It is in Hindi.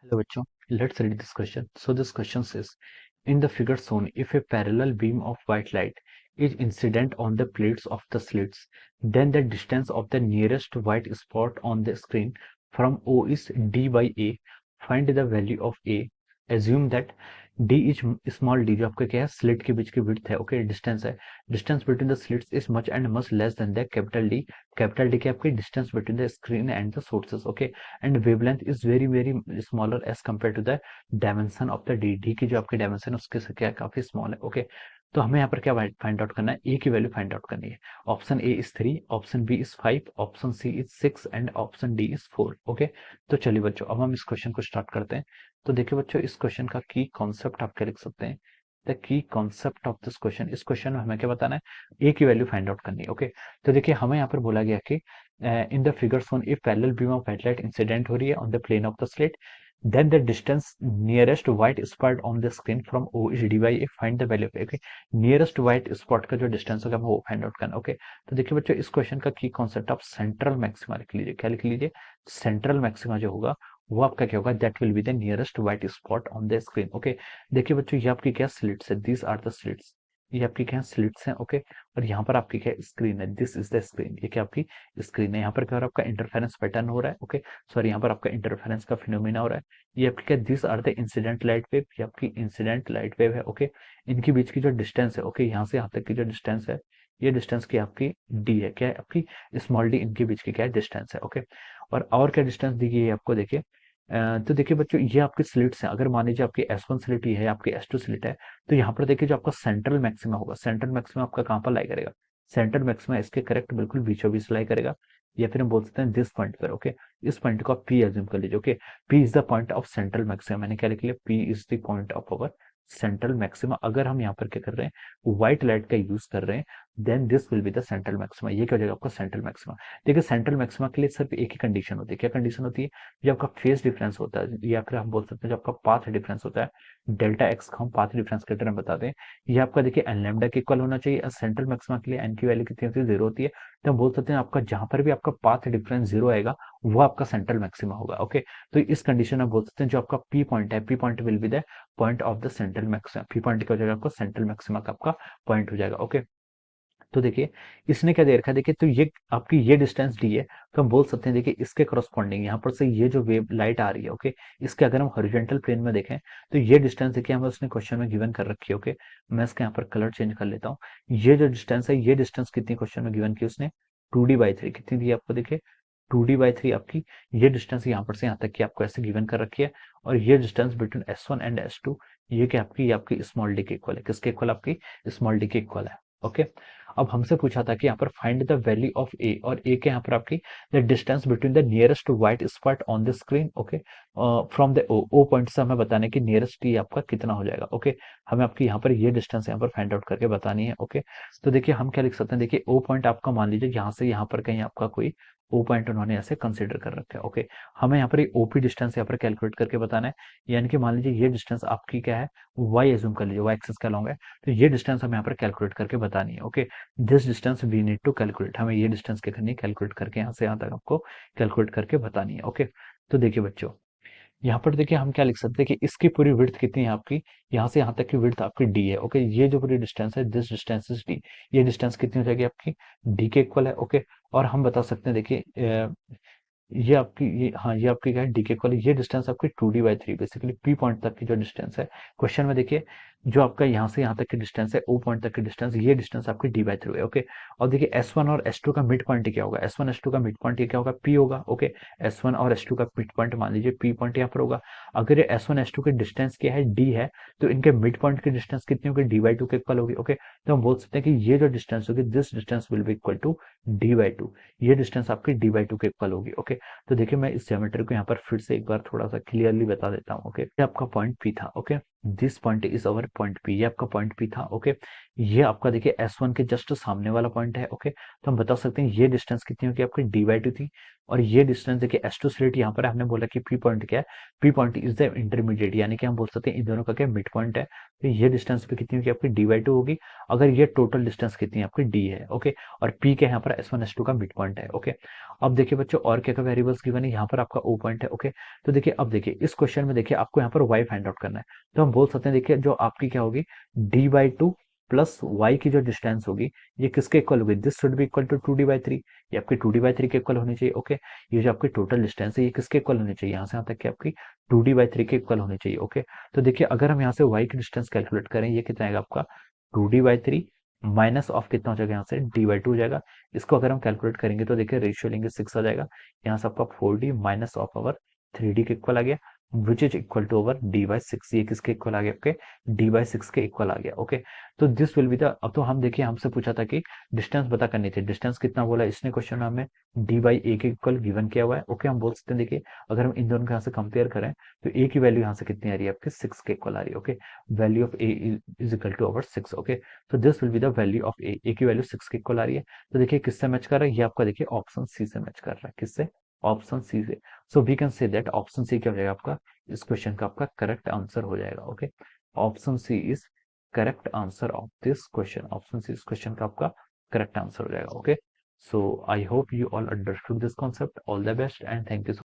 Hello, bachcho. Let's read this question. So this question says, in the figure shown, if a parallel beam of white light is incident on the plates of the slits, then the distance of the nearest white spot on the screen from O is d by A. Find the value of A. Assume that d is small d, जो आपका क्या है, स्लिट के बीच की विड्थ है, ओके, डिस्टेंस है. Distance between the slits is much and much less than the capital D. Capital D की आपकी distance between the screen and the sources, okay. And wavelength is very very smaller as compare to the dimension of the D. D की जो आपकी डायमेंशन है उसके से क्या काफी स्मॉल है, ओके. तो हमें यहाँ पर क्या फाइंड आउट करना है, ए की वैल्यू फाइंड आउट करनी है. Option A is 3, option B is 5, option C is 6 and option D is 4, okay. तो चलिए बच्चों, अब हम इस क्वेश्चन को स्टार्ट करते हैं. तो देखिए बच्चों, इस क्वेश्चन का की कॉन्सेप्ट आप क्या लिख सकते हैं. The key concept of this question, इस क्वेश्चन में हमें क्या बताना है, ए की वैल्यू फाइंड आउट करनी है, ओके. तो देखिए हमें यहाँ पर बोला गया कि in the figure shown if parallel beam of white light incident हो रही है on the plane of the slit, then the distance nearest white spot on the screen from O is d by A. Find the value of A. Okay, nearest white spot का जो डिस्टेंस होगा वो फाइंड आउट करना, ओके. तो देखिए बच्चों, इस क्वेश्चन का की कॉन्सेप्ट ऑफ सेंट्रल मैक्सिमा लिख लीजिए. क्या लिख लीजिए, सेंट्रल मैक्सिमा जो होगा वो आपका क्या होगा, that will be the nearest white spot on the screen, okay. देखिए बच्चों, ये आपकी क्या स्लिट्स है, दिस आर द स्लिट्स. ये आपकी क्या स्लिट्स हैं, ओके. और यहाँ पर आपकी क्या स्क्रीन है, दिस इज द स्क्रीन. ये क्या आपकी स्क्रीन है. यहाँ पर क्या हो रहा है, आपका इंटरफेरेंस पैटर्न हो रहा है, ओके. सॉरी, यहाँ पर आपका इंटरफेरेंस का फिनोमिना हो रहा है. ये आपकी क्या, this are the incident light wave. ये आपकी इंसिडेंट लाइट वेव है, ओके. इनके बीच की जो डिस्टेंस है, ओके, यहाँ से यहाँ तक की जो डिस्टेंस है, ये डिस्टेंस की आपकी डी है. क्या है आपकी, स्मॉल डी. इनके बीच की क्या है, डिस्टेंस है, ओके. और क्या डिस्टेंस दी गई है आपको, देखिए. तो देखिए बच्चों, ये आपकी स्लिट्स हैं. अगर मान लीजिए आपकी S1 स्लिट ये है, आपकी S2 स्लिट है, तो यहाँ पर देखिए जो आपका सेंट्रल मैक्सिमा होगा, सेंट्रल मैक्सिमा आपका कहाँ पर लाई करेगा, सेंट्रल मैक्सिमा इसके करेक्ट बिल्कुल बीचों बीच लाई करेगा. या फिर हम बोल सकते हैं दिस पॉइंट पर, ओके. इस पॉइंट को आप पी एज्यूम कर लीजिए, okay. P is the point of central maxima. मैंने क्या लिख लिया, P is the point of our central maxima. अगर हम यहाँ पर क्या कर रहे हैं, व्हाइट लाइट का यूज कर रहे हैं, then this will be the central maxima. ये क्या हो जाएगा आपका सेंट्रल मैक्सिमा. देखिए सेंट्रल मैक्सिमा के लिए सिर्फ एक ही कंडीशन होती है. क्या कंडीशन होती है, जो आपका फेज डिफरेंस होता है, या फिर हम बोल सकते हैं जो आपका पाथ डिफरेंस होता है, डेल्टा एक्स का हम पाथ डिफरेंस के टर्म बताते हैं. ये आपका देखिए एन लैम्डा के इक्वल होना चाहिए. सेंट्रल मैक्सिमा के लिए एन की वैल्यू कितनी होती है, 0 होती है. तो हम बोल सकते हैं आपका जहां पर भी आपका पाथ डिफरेंस 0 आएगा, वो आपका सेंट्रल मैक्सिमा होगा, ओके. तो इस कंडीशन में बोल सकते हैं जो आपका पी पॉइंट है, P point will be the point of the central maxima. P point क्या हो जाएगा, आपका सेंट्रल मैक्सिमा का आपका पॉइंट हो जाएगा, ओके. तो देखिए इसने क्या दे रखा है, देखिए तो ये आपकी ये डिस्टेंस डी है. तो हम बोल सकते हैं देखिए इसके करस्पॉन्डिंग यहाँ पर से ये जो वेव लाइट आ रही है, ओके, इसके अगर हम हॉरिजॉन्टल प्लेन में देखें, तो ये डिस्टेंस देखिए हमें उसने क्वेश्चन में गिवन कर रखी है, ओके. मैं इसका यहाँ पर कलर चेंज कर लेता हूँ. ये जो डिस्टेंस है, ये डिस्टेंस कितनी क्वेश्चन में गिवन की उसने, 2d/3 कितनी दी आपको, देखिए 2d/3 आपकी ये डिस्टेंस यहाँ पर से यहाँ तक की आपको ऐसे गिवन कर रखी है. और ये distance between S1 and S2, ये क्या आपकी स्मॉल डी के इक्वल है. किसके इक्वल, आपकी स्मॉल डी के इक्वल है, ओके. अब हमसे पूछा था कि यहाँ पर find the value of A, और ए के यहाँ पर आपकी the distance between the nearest white spot on the screen, okay, from the O point से हमें बताने की नियरेस्ट ई आपका कितना हो जाएगा, ओके. हमें आपकी यहाँ पर ये डिस्टेंस यहाँ पर फाइंड आउट करके बतानी है, ओके. तो देखिए हम क्या लिख सकते हैं, देखिए ओ पॉइंट आपका मान लीजिए यहाँ से यहाँ पर कहीं आपका कोई ओ पॉइंट उन्होंने ऐसे कंसिडर कर रखा है, ओके. हमें यहाँ पर ओपी डिस्टेंस यहाँ पर कैलकुलेट करके बताना है. यानी कि मान लीजिए ये डिस्टेंस आपकी क्या है, वाई एज्यूम कर लीजिए, वाई एक्सिस का लॉन्ग है. तो ये डिस्टेंस हमें यहाँ पर कैलकुलेट करके बतानी है, okay. This distance we need to calculate. हमें ये डिस्टेंस क्या करनी है, कैलकुलेट करके यहाँ से यहाँ तक आपको कैलकुलेट करके बतानी है, ओके. तो देखिए बच्चों, यहाँ पर देखिए हम क्या लिख सकते हैं कि इसकी पूरी विड्थ कितनी है आपकी, यहाँ से यहाँ तक की विड्थ आपकी डी है, ओके. ये जो पूरी डिस्टेंस है, दिस डिस्टेंस इज डी. ये डिस्टेंस कितनी हो जाएगी आपकी, डी के इक्वल है, ओके. और हम बता सकते हैं देखिए ये आपकी ये हाँ, ये आपकी क्या है, डी के इक्वल. ये डिस्टेंस आपकी 2d/3 बेसिकली पी पॉइंट तक की जो डिस्टेंस है. क्वेश्चन में देखिए जो आपका यहाँ से यहाँ तक की डिस्टेंस है, ओ पॉइंट तक की डिस्टेंस, ये डिस्टेंस आपकी d/3 है, ओके. और देखिए S1 और S2 का मिड पॉइंट क्या होगा, S1 S2 का मिड पॉइंट ये क्या होगा, P होगा, ओके. S1 और S2 का मिड पॉइंट मान लीजिए P पॉइंट यहाँ पर होगा. अगर ये S1 S2 की डिस्टेंस क्या है, D है, तो इनके मिड पॉइंट की डिस्टेंस कितनी होगी, d/2 के इक्वल होगी, ओके. तो हम बोल सकते हैं कि ये जो डिस्टेंस होगी, this distance will be equal to d/2. ये डिस्टेंस आपकी d/2 के इक्वल होगी, ओके. तो देखिए मैं इस ज्योमेट्री को यहाँ पर फिर से एक बार थोड़ा सा क्लियरली बता देता हूँ, ओके. ये आपका पॉइंट पी था, okay. This point is our point P. ये आपका पॉइंट पी था, ओके. ये आपका देखिए S1 के जस्ट सामने वाला पॉइंट है, ओके. तो हम बता सकते हैं ये डिस्टेंस कितनी होगी आपकी, d/2 थी. और ये डिस्टेंस देखिए एस टू स्लिट यहाँ पर हमने बोला कि पी पॉइंट क्या है, P point is the intermediate, यानी कि हम बोल सकते हैं इन दोनों का क्या मिड पॉइंट है। तो ये डिस्टेंस पे कितनी होगी आपकी dy2 होगी, अगर ये टोटल डिस्टेंस कितनी है आपकी d है। ओके, और p के यहाँ पर s1 s2 का मिड पॉइंट है। ओके, अब देखिए बच्चों और क्या क्या वेरिएबल्स गिवन है, यहाँ पर आपका o पॉइंट है। ओके, तो देखिए अब देखिए इस क्वेश्चन में देखिए आपको यहाँ पर y फाइंड आउट करना है। तो हम बोल सकते हैं देखिए जो आपकी क्या होगी dy2 प्लस y की जो डिस्टेंस होगी ये किसके इक्वल होगी, this should be equal to 2d/3, ये आपकी 2d/3 के इक्वल होनी चाहिए। ओके, ये जो आपकी टोटल डिस्टेंस है ये किसके इक्वल होनी चाहिए, यहाँ से यहाँ तक की आपकी 2d/3 के इक्वल होनी चाहिए। ओके, तो देखिए अगर हम यहाँ से y की डिस्टेंस कैलकुलेट करें ये कितना आएगा आपका 2d/3 माइनस ऑफ कितना हो जाएगा यहाँ से d/2 हो जाएगा। इसको अगर हम कैलकुलेट करेंगे तो देखिए रेशियो लेंगे 6 आ जाएगा, यहाँ से आपका 4d minus of our 3d के इक्वल आ गया, which is equal to our d/6, ये किसके इक्वल आ गया आपके d/6 के इक्वल आ गया। ओके, तो दिस विल बी द, अब तो हम देखिए हमसे पूछा था कि डिस्टेंस पता करनी थी, डिस्टेंस कितना बोला इसने क्वेश्चन में हमें d/a के इक्वल गिवन किया हुआ है। ओके, हम बोल सकते हैं देखिए अगर हम इन दोनों को यहाँ से कंपेयर करें तो a की वैल्यू यहाँ से कितनी आ रही है आपके 6 के इक्वल आ रही है। Okay, value of a is equal to our 6। Okay, तो this will be the value of a की वैल्यू 6 के इक्वल आ रही है। तो देखिए किससे मैच कर रहा है, ये आपका देखिए ऑप्शन सी से मैच कर रहा है, किससे, ऑप्शन सी से। So we can say that option C क्या हो जाएगा आपका, इस क्वेश्चन का आपका करेक्ट आंसर हो जाएगा। Okay, option C is correct answer of this question, option C इस क्वेश्चन का आपका करेक्ट आंसर हो जाएगा। Okay, so I hope you all understood this concept. All the best and thank you so